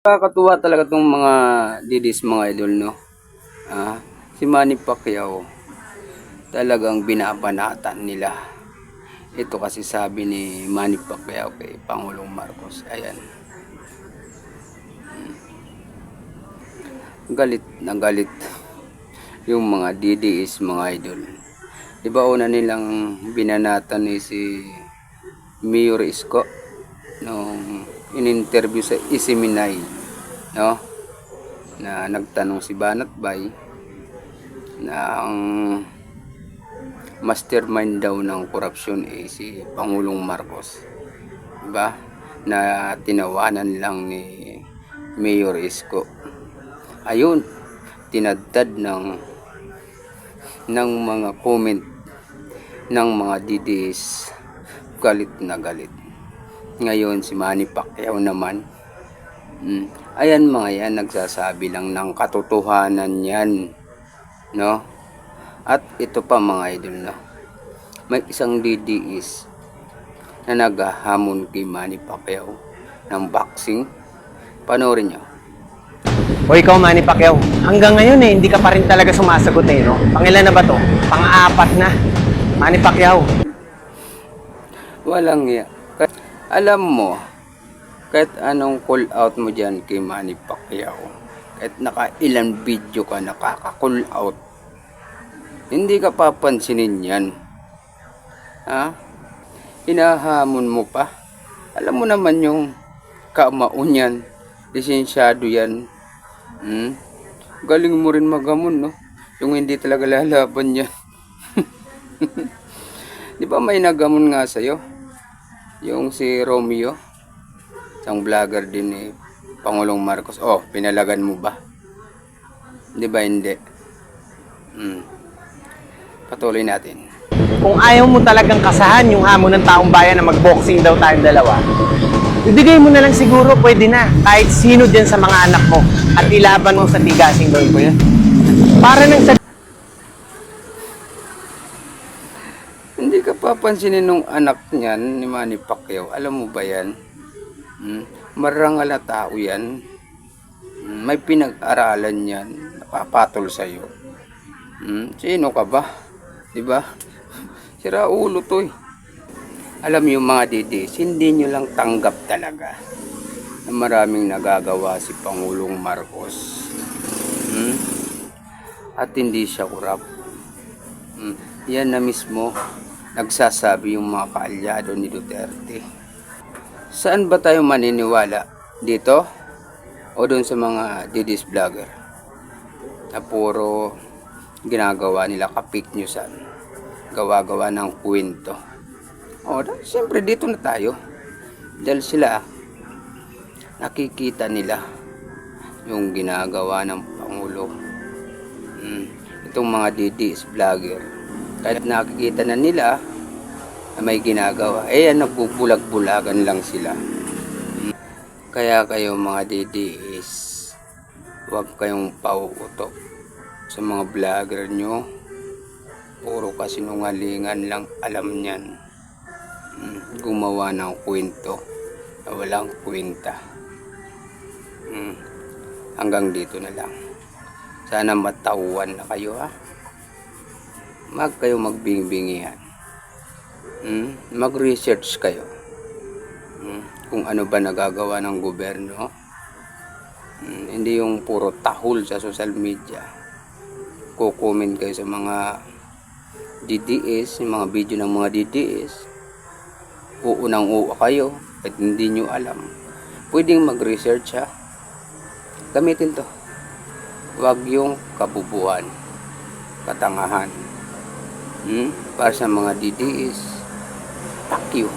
Nakakatuwa talaga tong mga didis mga idol, no? Si Manny Pacquiao, talagang binabanatan nila. Ito kasi sabi ni Manny Pacquiao kay Pangulong Marcos. Ayan. Galit na galit yung mga DDS mga idol. Diba una nilang binanatan ni si Mayor Isko nung in-interview sa Isiminay, no? Na nagtanong si Banat Bay na ang mastermind daw ng korupsyon si Pangulong Marcos, diba? Na tinawanan lang ni Mayor Isko. Ayun, tinadtad ng mga comment ng mga DDS, galit na galit. Ngayon si Manny Pacquiao naman, ayan mga yan, nagsasabi lang ng katotohanan yan, no? At ito pa mga idol, no? May isang DDS na naghahamon kay Manny Pacquiao ng boxing. Panoorin nyo. O ikaw, Manny Pacquiao, hanggang ngayon hindi ka pa rin talaga sumasagot no? Pangilan na ba to? Pang-apat na. Manny Pacquiao. Walang ya. Alam mo, kahit anong call out mo dyan kay Manny Pacquiao, kahit nakailang video ka nakaka-call out, hindi ka papansinin yan. Hinahamon mo pa. Alam mo naman yung kamaon yan, lisensyado yan. Galing mo rin magamon, no? Yung hindi talaga lalaban yan. Di ba may nagamon nga sa'yo? Yung si Romeo, isang vlogger din ni Pangulong Marcos. Oh, pinalagan mo ba? Di ba hindi? Patuloy natin. Kung ayaw mo talagang kasahan yung hamon ng taong bayan na mag-boxing daw tayong dalawa, ibigay mo na lang siguro, pwede na. Kahit sino dyan sa mga anak mo at ilaban mo sa tigasing doon ko yan. Para nang sa... Hindi ka papansinin nung anak niyan ni Manny Pacquiao. Alam mo ba yan? Marangal na tao yan. May pinag-aralan yan. Napapatol sa'yo. Sino ka ba? Diba? Sira ulo to eh. Alam yung mga DDS, hindi nyo lang tanggap talaga na maraming nagagawa si Pangulong Marcos. At hindi siya kurap. Yan na mismo nagsasabi yung mga kaalyado ni Duterte. Saan ba tayo maniniwala? Dito? O doon sa mga DDS vlogger? Na puro ginagawa nila ka-fake newsan. Gawa-gawa ng kwento. Siyempre dito na tayo. Dahil sila, nakikita nila yung ginagawa ng Pangulo. Itong mga DDS vlogger, kahit nakikita na nila na may ginagawa, nagbubulag-bulagan lang sila. Kaya kayo mga DDS, huwag kayong pauutok sa mga vlogger nyo. Puro kasinungalingan lang alam niyan. Gumawa ng kwento na walang kwenta. Hanggang dito na lang. Sana matauhan na kayo, kayo magbingbingihan. Mag-research kayo. Kung ano ba nagagawa ng gobyerno. Hindi yung puro tahol sa social media. Kukomment kayo sa mga DDS, yung mga video ng mga DDS. Uunang-uwa kayo at hindi nyo alam. Pwedeng mag-research gamitin to. Huwag yung kabubuhan, katangahan. Para sa mga DDS, fuck you.